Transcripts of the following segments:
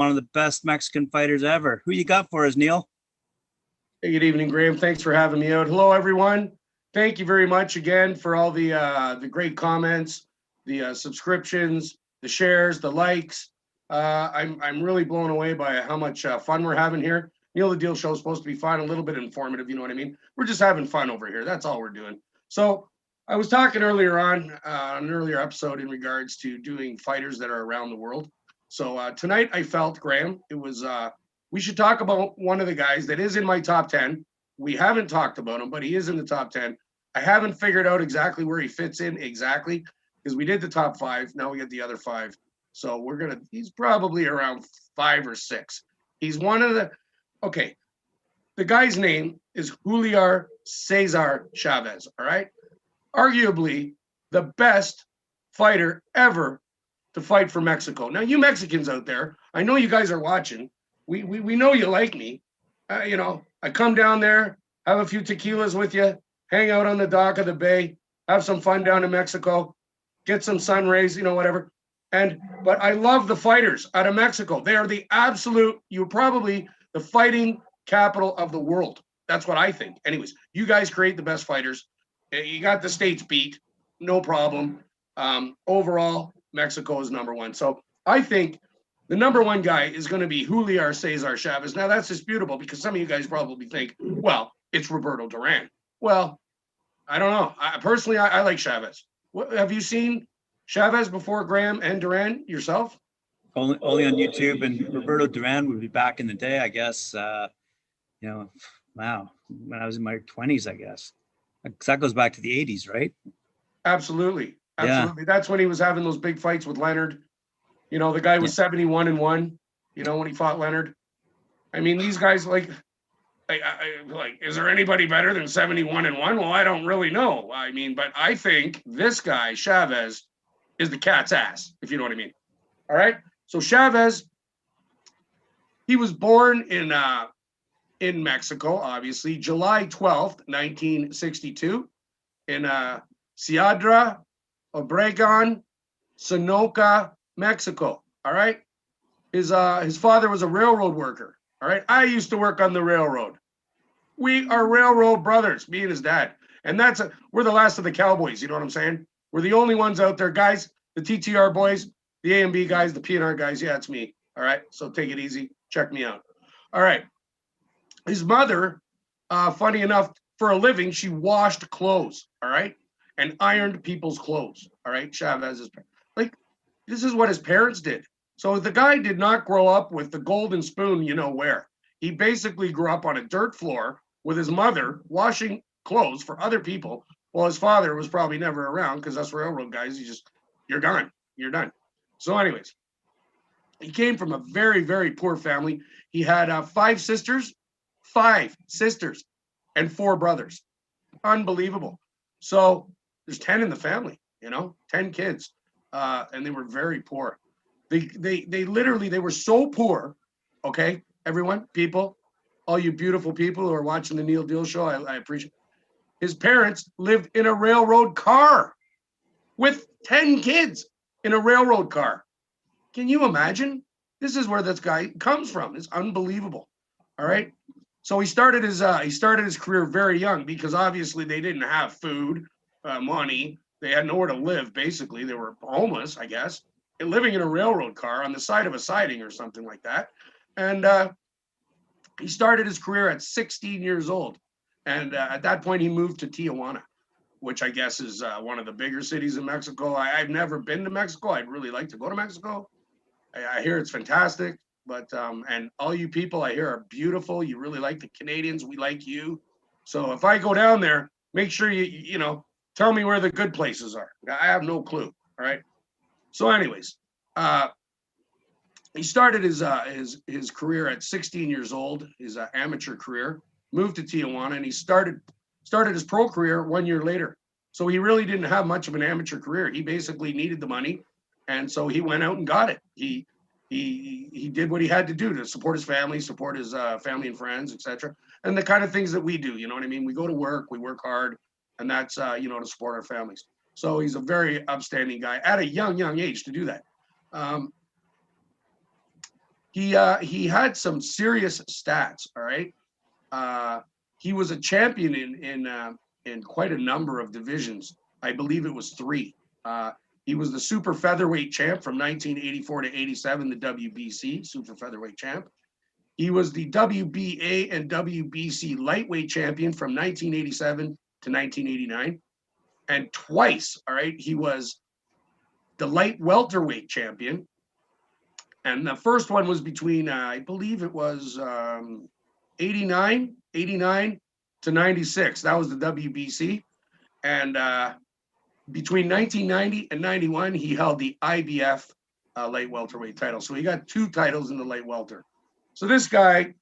one of the best Mexican fighters ever. Who you got for us, Neil? Hey, good evening, Graham. Thanks for having me out. Hello, everyone. Thank you very much again for all the great comments, the subscriptions, the shares, the likes. I'm really blown away by how much fun we're having here. Neil the Deal Show is supposed to be fun, a little bit informative, you know what I mean? We're just having fun over here. That's all we're doing. So I was talking earlier on an earlier episode in regards to doing fighters that are around the world. So tonight I felt, Graham, it was we should talk about one of the guys that is in my top 10. We haven't talked about him, but he is in the top 10. I haven't figured out exactly where he fits in exactly because we did the top 5. Now we get the other 5. So he's probably around 5 or 6. He's one of okay. The guy's name is Julio César Chávez, all right? Arguably the best fighter ever to fight for Mexico. Now, you Mexicans out there, I know you guys are watching. We know you like me. I come down there, have a few tequilas with you, hang out on the dock of the bay, have some fun down in Mexico, get some sun rays, whatever. But I love the fighters out of Mexico. They are you're probably the fighting capital of the world. That's what I think. Anyways, you guys create the best fighters. You got the States beat, no problem. Overall, Mexico is number 1. So I think the number 1 guy is going to be Julio César Chávez. Now, that's disputable because some of you guys probably think, well, it's Roberto Duran. Well, I don't know. Personally, I like Chávez. Have you seen Chávez before, Graham and Duran, yourself? Only on YouTube, and Roberto Duran would be back in the day, I guess. Wow, when I was in my 20s, I guess. Because that goes back to the 80s, right? Absolutely. Yeah. That's when he was having those big fights with Leonard. The guy was 71-1, when he fought Leonard. I mean, these guys, like, is there anybody better than 71-1? Well, I don't really know. I mean, but I think this guy, Chávez, is the cat's ass, if you know what I mean. All right? So Chávez, he was born in Mexico, obviously, July 12th, 1962, in Ciudad Obregón, Sonora, Mexico. All right. His father was a railroad worker. All right. I used to work on the railroad. We are railroad brothers, me and his dad. And we're the last of the cowboys. You know what I'm saying? We're the only ones out there, guys. The TTR boys, the A&B guys, the PNR guys. Yeah, it's me. All right. So take it easy. Check me out. All right. His mother, funny enough, for a living, she washed clothes. All right. And ironed people's clothes. All right. Chávez's, this is what his parents did. So the guy did not grow up with the golden spoon, where. He basically grew up on a dirt floor with his mother washing clothes for other people while his father was probably never around because us railroad guys, you're gone. You're done. So anyways, he came from a very, very poor family. He had 5 sisters, and 4 brothers. Unbelievable. So there's 10 in the family, 10 kids. And they were very poor. They literally were so poor. Okay, everyone, people, all you beautiful people who are watching the Neil Deal Show, I appreciate. His parents lived in a railroad car with 10 kids in a railroad car. Can you imagine? This is where this guy comes from. It's unbelievable. All right. So he started his career very young because obviously they didn't have food, money. They had nowhere to live, basically. They were homeless, I guess, and living in a railroad car on the side of a siding or something like that. And he started his career at 16 years old. And at that point, he moved to Tijuana, which I guess is one of the bigger cities in Mexico. I've never been to Mexico. I'd really like to go to Mexico. I hear it's fantastic. But and all you people I hear are beautiful. You really like the Canadians. We like you. So if I go down there, make sure you tell me where the good places are. I have no clue. All right. So, anyways, he started his career at 16 years old, his amateur career, moved to Tijuana, and he started his pro career 1 year later. So he really didn't have much of an amateur career. He basically needed the money, and so he went out and got it. He did what he had to do to support his family, support his family and friends, etc. And the kind of things that we do. You know what I mean? We go to work, we work hard, and that's to support our families. So he's a very upstanding guy at a young age to do that. He had some serious stats. All right. He was a champion in quite a number of divisions. I believe it was 3. He was the super featherweight champ from 1984 to 87, the WBC super featherweight champ. He was the WBA and WBC lightweight champion from 1987 to 1989. And twice, all right, he was the light welterweight champion. And the first one was between, I believe it was 89 to 96. That was the WBC. And between 1990 and 91, he held the IBF light welterweight title. So he got 2 titles in the light welter. So this guy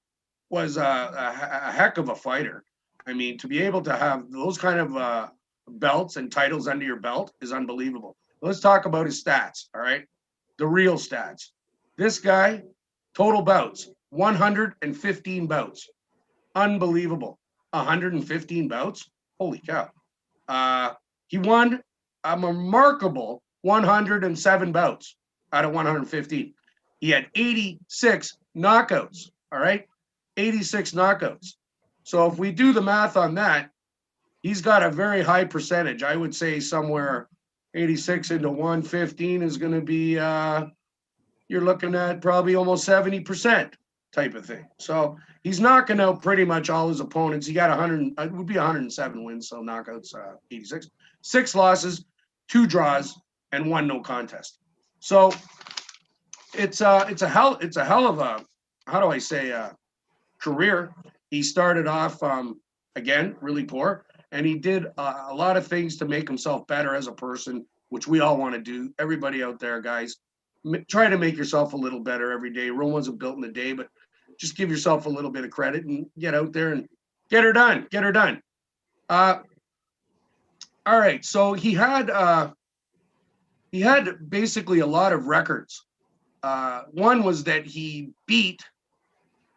was a heck of a fighter. I mean, to be able to have those kind of belts and titles under your belt is unbelievable. Let's talk about his stats, all right? The real stats. This guy, total bouts, 115 bouts. Unbelievable. 115 bouts? Holy cow. He won a remarkable 107 bouts out of 115. He had 86 knockouts, all right? 86 knockouts. So if we do the math on that, he's got a very high percentage. I would say somewhere 86 into 115 is going to be, you're looking at probably almost 70% type of thing. So he's knocking out pretty much all his opponents. He got 100, it would be 107 wins, so knockouts 86. 6 losses, 2 draws, and 1 no contest. So it's a hell of a, how do I say, career. He started off again really poor, and he did a lot of things to make himself better as a person, which we all want to do. Everybody out there, guys, try to make yourself a little better every day. Rome wasn't built in a day, but just give yourself a little bit of credit and get out there and get her done. Get her done. All right, so he had basically a lot of records. One was that he beat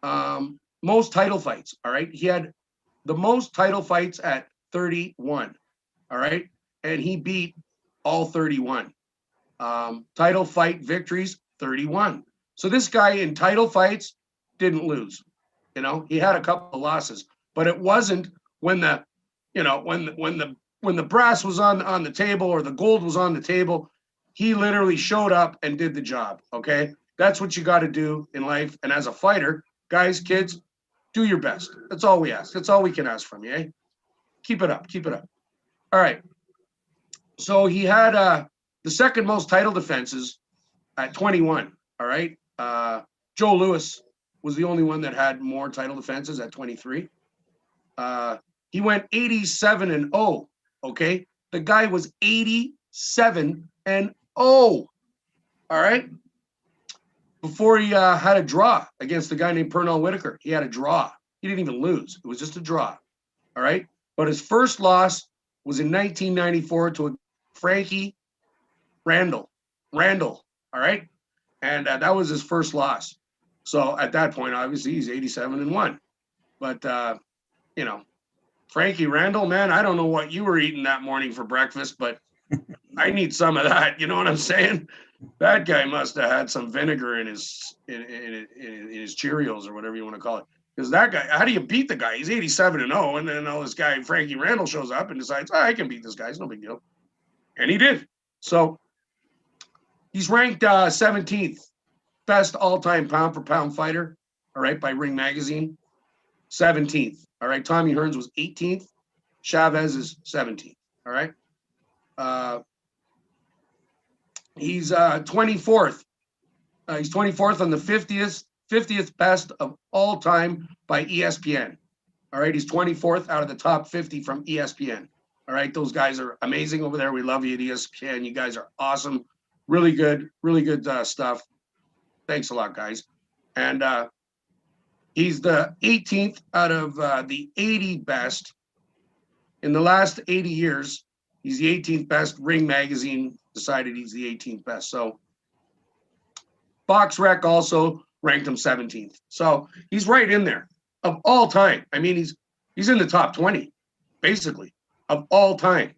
most title fights. All right, he had the most title fights at 31. All right, and he beat all 31. Title fight victories, 31. So this guy in title fights didn't lose. You know, he had a couple of losses, but it wasn't when the, you know, when the brass was on the table or the gold was on the table. He literally showed up and did the job. Okay, that's what you got to do in life. And as a fighter, guys, kids, do your best. That's all we ask. That's all we can ask from you. Eh? Keep it up. Keep it up. All right. So he had the second most title defenses at 21. All right. Joe Louis was the only one that had more title defenses at 23. He went 87-0. Okay. The guy was 87-0. All right. Before he had a draw against a guy named Pernell Whitaker. He had a draw. He didn't even lose. It was just a draw. All right. But his first loss was in 1994 to Frankie Randall. All right. And that was his first loss. So at that point, obviously, he's 87-1. But, you know, Frankie Randall, man, I don't know what you were eating that morning for breakfast, but I need some of that. You know what I'm saying? That guy must have had some vinegar in his Cheerios or whatever you want to call it. Because that guy, how do you beat the guy? He's 87-0, and then all this guy, Frankie Randall, shows up and decides, oh, I can beat this guy. It's no big deal. And he did. So he's ranked 17th best all-time pound-for-pound fighter, all right, by Ring Magazine. 17th. All right, Tommy Hearns was 18th. Chavez is 17th. All right. He's 24th. He's 24th on the 50th best of all time by ESPN. All right, he's 24th out of the top 50 from ESPN. All right, those guys are amazing over there. We love you at ESPN. You guys are awesome. Really good stuff. Thanks a lot, guys. And he's the 18th out of the 80 best. In the last 80 years, he's the 18th best. Ring Magazine decided he's the 18th best. So BoxRec also ranked him 17th. So he's right in there of all time. I mean, he's in the top 20, basically, of all time.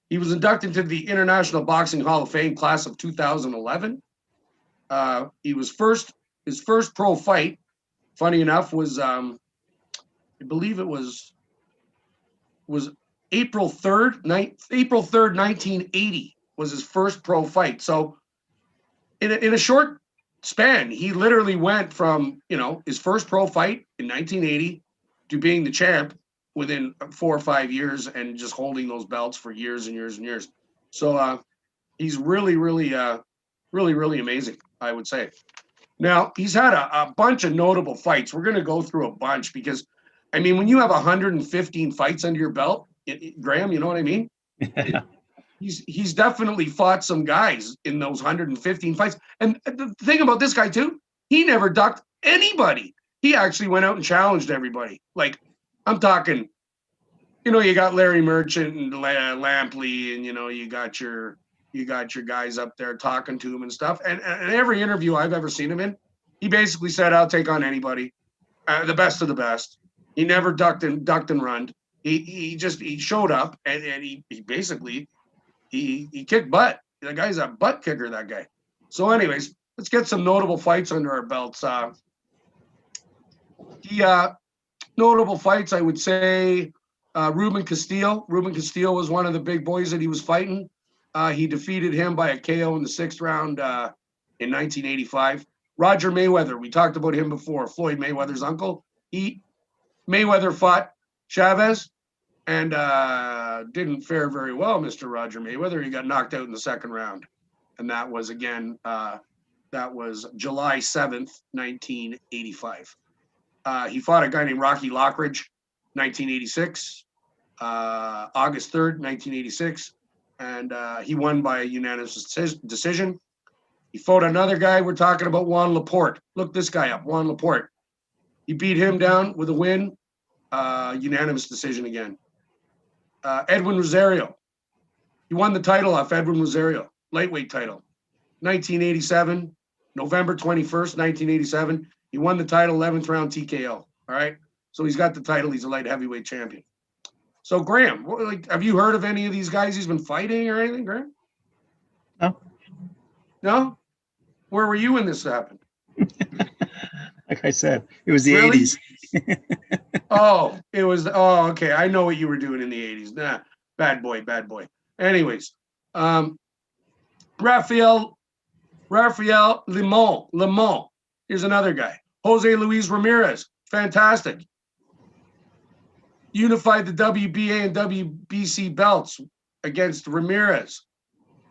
He was inducted into the International Boxing Hall of Fame class of 2011. He was first his first pro fight, funny enough, was I believe it was April 3rd, 1980 was his first pro fight. So in a short span, he literally went from, his first pro fight in 1980 to being the champ within 4 or 5 years and just holding those belts for years and years and years. So he's really, really, really, really amazing, I would say. Now, he's had a bunch of notable fights. We're going to go through a bunch because, I mean, when you have 115 fights under your belt, Graham, you know what I mean? He's definitely fought some guys in those 115 fights. And the thing about this guy, too, he never ducked anybody. He actually went out and challenged everybody. Like, I'm talking, you got Larry Merchant and Lampley, and, you got your guys up there talking to him and stuff. And every interview I've ever seen him in, he basically said, I'll take on anybody, the best of the best. He never ducked and run. He showed up and he basically kicked butt. The guy's a butt kicker, that guy. So anyways, let's get some notable fights under our belts. Notable fights, I would say, Ruben Castillo. Ruben Castillo was one of the big boys that he was fighting. He defeated him by a KO in the 6th round in 1985. Roger Mayweather, we talked about him before, Floyd Mayweather's uncle. Mayweather fought Chavez and didn't fare very well, Mr. Roger Mayweather. He got knocked out in the 2nd round. And that was, again, July 7th, 1985. He fought a guy named Rocky Lockridge, 1986, August 3rd, 1986. And he won by a unanimous decision. He fought another guy. We're talking about Juan Laporte. Look this guy up, Juan Laporte. He beat him down with a win, unanimous decision again. Edwin Rosario. He won the title off Edwin Rosario, lightweight title. 1987, November 21st, 1987. He won the title, 11th round TKO. All right. So he's got the title. He's a light heavyweight champion. So Graham, have you heard of any of these guys he's been fighting or anything, Graham? No. No? Where were you when this happened? Like I said, it was the Really? 80s. Okay. I know what you were doing in the 80s. Nah, bad boy. Anyways, Rafael Limon. Here's another guy. Jose Luis Ramirez. Fantastic. Unified the WBA and WBC belts against Ramirez.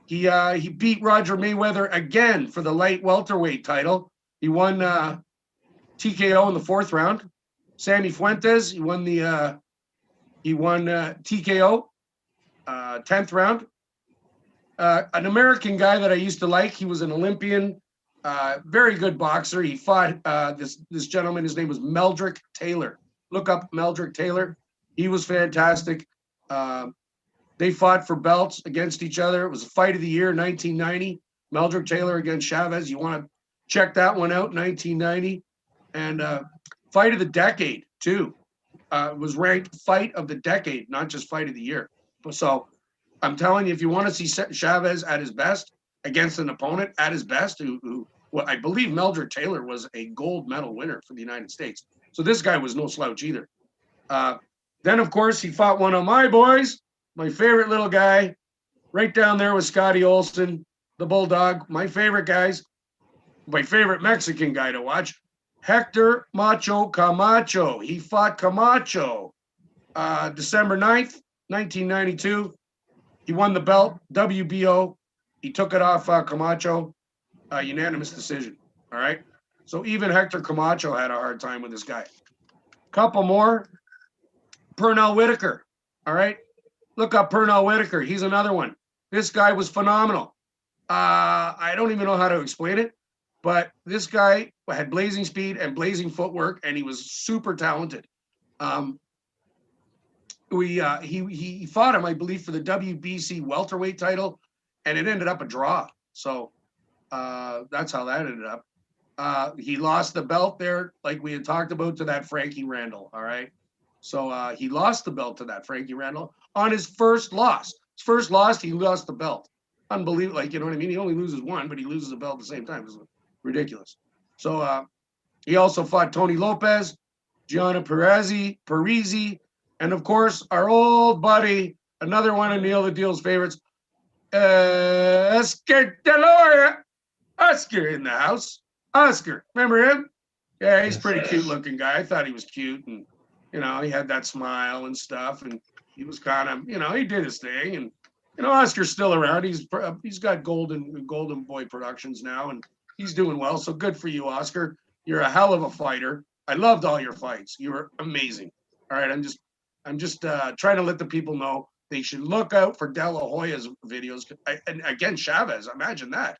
He beat Roger Mayweather again for the light welterweight title. He won TKO in the 4th round. Sammy Fuentes, he won TKO 10th round. An American guy that I used to like. He was an Olympian, very good boxer. He fought this gentleman. His name was Meldrick Taylor. Look up Meldrick Taylor. He was fantastic. They fought for belts against each other. It was a fight of the year, 1990. Meldrick Taylor against Chavez. You want to check that one out, 1990. And fight of the decade, too. It was ranked fight of the decade, not just fight of the year. So I'm telling you, if you want to see Chavez at his best against an opponent at his best, who I believe Meldrick Taylor was a gold medal winner for the United States. So this guy was no slouch either. Then, of course, he fought one of my boys, my favorite little guy, right down there with Scotty Olsen, the Bulldog, my favorite guys, my favorite Mexican guy to watch, Hector Macho Camacho. He fought Camacho December 9th, 1992. He won the belt, WBO. He took it off Camacho, unanimous decision. All right. So even Hector Camacho had a hard time with this guy. Couple more. Pernell Whitaker. All right. Look up Pernell Whitaker. He's another one. This guy was phenomenal. I don't even know how to explain it, but this guy had blazing speed and blazing footwork, and he was super talented. He fought him, I believe, for the WBC welterweight title, and it ended up a draw. So that's how that ended up. He lost the belt there, like we had talked about, to that Frankie Randall. All right. So he lost the belt to that Frankie Randall on his first loss. His first loss, he lost the belt. Unbelievable. Like, you know what I mean? He only loses one, but he loses the belt at the same time. It's ridiculous. So he also fought Tony Lopez, Gianna Parisi, and of course, our old buddy, another one of Neil the Deal's favorites, Oscar De La Hoya. Oscar in the house. Oscar, remember him? Yeah, he's pretty cute looking guy. I thought he was cute, and he had that smile and stuff, and he was kind of, he did his thing, and Oscar's still around. He's got Golden Boy Productions now, and he's doing well. So good for you, Oscar. You're a hell of a fighter. I loved all your fights. You were amazing. All right, I'm just trying to let the people know they should look out for De La Hoya's videos. And again, Chavez, imagine that.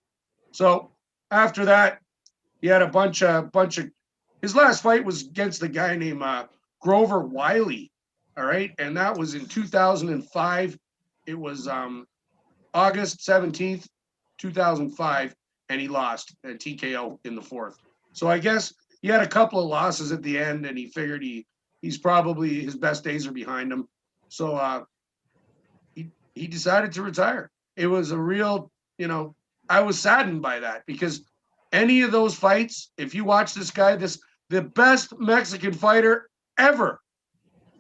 So after that, he had a bunch of. His last fight was against a guy named Grover Wiley. All right, and that was in 2005. It was August 17th, 2005, and he lost at TKO in the fourth. So I guess he had a couple of losses at the end, and he figured he's probably his best days are behind him. So he decided to retire. It was a real, I was saddened by that because any of those fights, if you watch this guy, the best Mexican fighter ever.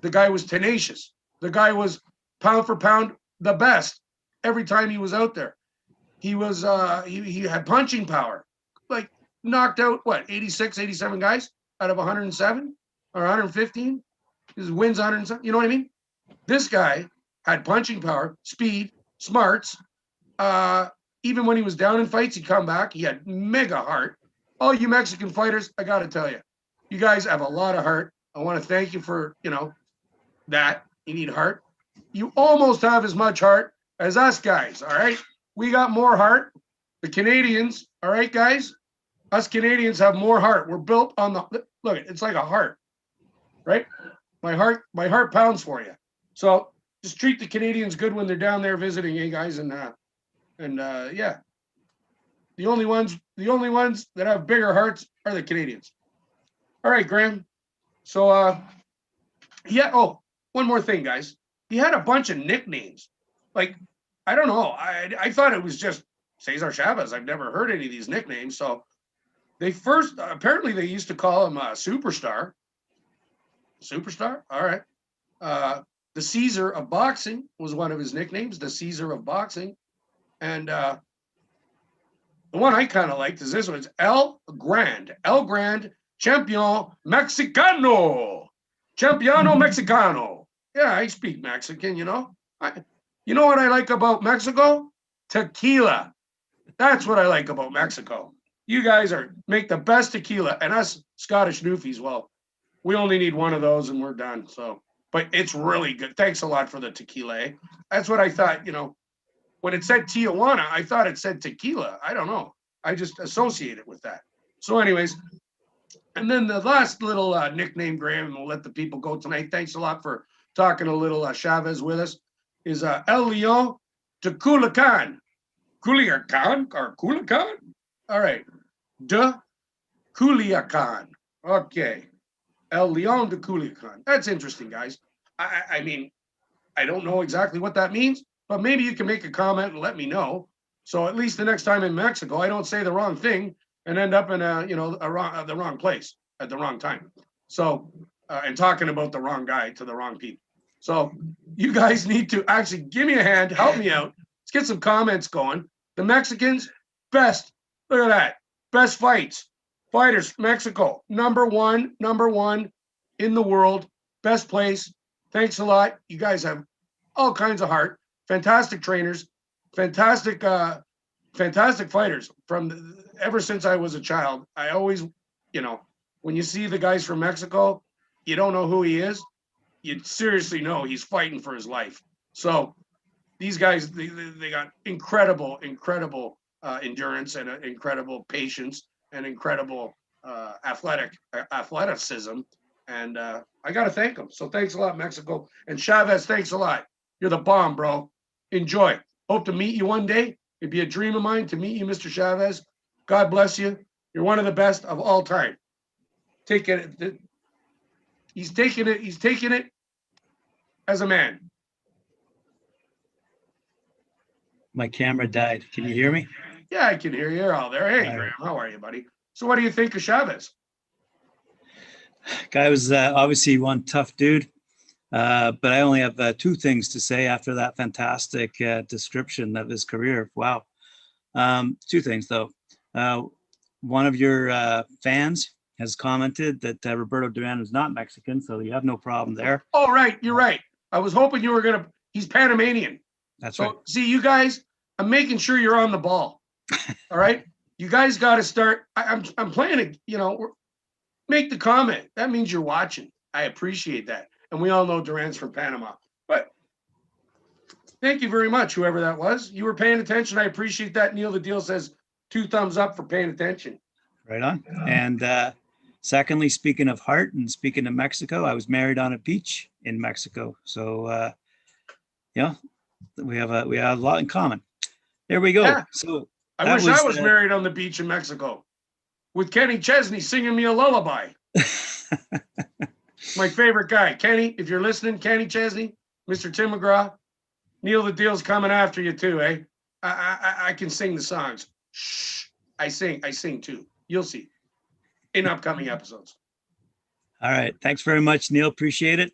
The guy was tenacious. The guy was pound for pound the best every time he was out there. He was he had punching power. Like knocked out 86, 87 guys out of 107 or 115. His wins 107. You know what I mean? This guy had punching power, speed, smarts. Even when he was down in fights, he'd come back. He had mega heart. All you Mexican fighters, I got to tell you, you guys have a lot of heart. I want to thank you for, that. You need heart. You almost have as much heart as us guys, all right? We got more heart. The Canadians, all right, guys? Us Canadians have more heart. We're built on look, it's like a heart, right? My heart pounds for you. So just treat the Canadians good when they're down there visiting, guys, and yeah. The only ones that have bigger hearts are the Canadians. All right, Graham. So yeah, oh, one more thing, guys. He had a bunch of nicknames. Like, I don't know. I thought it was just Cesar Chavez. I've never heard any of these nicknames. So apparently they used to call him Superstar. Superstar? All right. The Caesar of boxing was one of his nicknames, the Caesar of boxing. And the one I kind of liked is this one. It's El Grande Champion Mexicano. Champiano Mexicano. Yeah, I speak Mexican, you know what I like about Mexico? Tequila. That's what I like about Mexico. You guys make the best tequila, and us Scottish newfies, well, we only need one of those and we're done. So, but it's really good. Thanks a lot for the tequila. Eh? That's what I thought, when it said Tijuana, I thought it said tequila. I don't know. I just associate it with that. So anyways, and then the last little nickname, Graham, and we'll let the people go tonight. Thanks a lot for talking a little Chavez with us, is El Leon de Culiacan. Culiacan or Culiacan? All right. De Culiacan. Okay. El Leon de Culiacan. That's interesting, guys. I mean, I don't know exactly what that means, but maybe you can make a comment and let me know. So at least the next time in Mexico, I don't say the wrong thing and end up in the wrong place at the wrong time. So, and talking about the wrong guy to the wrong people. So you guys need to actually give me a hand, help me out. Let's get some comments going. The Mexicans, best. Look at that. Best fighters, Mexico, number one in the world, best place. Thanks a lot. You guys have all kinds of heart, fantastic trainers, fantastic fighters. Ever since I was a child, I always, when you see the guys from Mexico, you don't know who he is. You seriously know he's fighting for his life. So these guys, they got incredible endurance and incredible patience and incredible athleticism. And I got to thank them. So thanks a lot, Mexico. And Chavez, thanks a lot. You're the bomb, bro. Enjoy. Hope to meet you one day. It'd be a dream of mine to meet you, Mr. Chavez. God bless you. You're one of the best of all time. Take it. He's taking it as a man. My camera died. Can you hear me? Yeah, I can hear you. You're all there. Hey, All Graham, how are you, buddy? So what do you think of Chavez? Guy was obviously one tough dude. But I only have two things to say after that fantastic description of his career. Wow. Two things, though. One of your fans has commented that Roberto Duran is not Mexican, so you have no problem there. Oh, right. You're right. I was hoping you were going to. He's Panamanian. That's So, right. see, you guys, I'm making sure you're on the ball. All right. You guys got to start. I'm playing it, make the comment. That means you're watching. I appreciate that. And we all know Duran's from Panama. But thank you very much, whoever that was. You were paying attention. I appreciate that. Neil the Deal says 2 thumbs up for paying attention. Right on. And secondly, speaking of heart and speaking of Mexico, I was married on a beach in Mexico. So, we have a lot in common. There we go. Yeah. So I wish I was married on the beach in Mexico with Kenny Chesney singing me a lullaby. My favorite guy, Kenny. If you're listening, Kenny Chesney, Mr. Tim McGraw, Neil the Deal's coming after you too, eh? I can sing the songs. Shh, I sing too. You'll see in upcoming episodes. All right. Thanks very much, Neil. Appreciate it.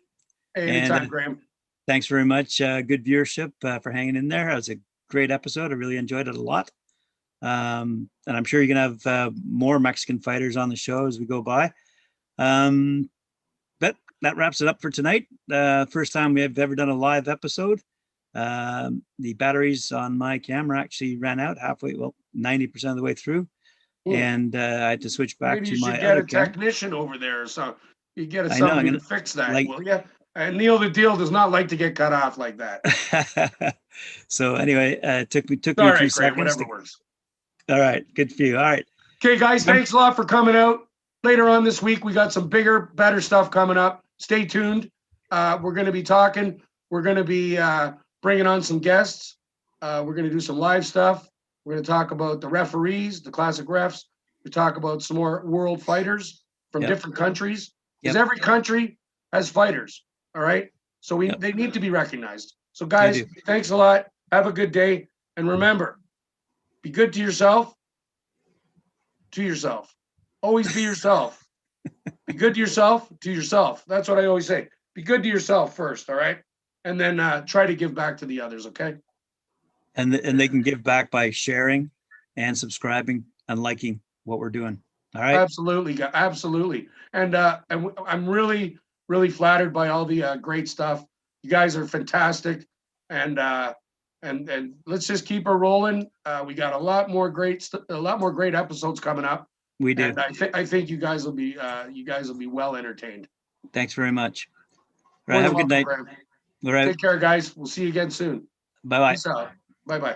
Hey, anytime, Graham. Thanks very much. Good viewership for hanging in there. It was a great episode. I really enjoyed it a lot. And I'm sure you're going to have more Mexican fighters on the show as we go by. But that wraps it up for tonight. First time we have ever done a live episode. The batteries on my camera actually ran out halfway, 90% of the way through. And I had to switch back Maybe to my other camera. Maybe you should get a camera. Technician over there, so you get somebody to fix that, will you? And Neil the Deal does not like to get cut off like that. So anyway, it took me all a few right, seconds. whatever works. All right, good for you. All right. Okay, guys, thanks a lot for coming out. Later on this week, we got some bigger, better stuff coming up. Stay tuned. We're going to be talking. We're going to be bringing on some guests. We're going to do some live stuff. We're going to talk about the referees, the classic refs. We talk about some more world fighters from different countries. Because every country has fighters. All right. So they need to be recognized. So guys, thanks a lot. Have a good day. And remember, be good to yourself. Always be yourself. Be good to yourself, to yourself. That's what I always say. Be good to yourself first. All right. And then try to give back to the others. Okay. And they can give back by sharing and subscribing and liking what we're doing. All right. Absolutely. And I'm really, really flattered by all the great stuff. You guys are fantastic. And let's just keep her rolling. We got a lot more great episodes coming up. We do. And I think you guys will be well entertained. Thanks very much. All right. Have a good night. All right. Take care, guys. We'll see you again soon. Bye-bye. Peace out. Bye-bye.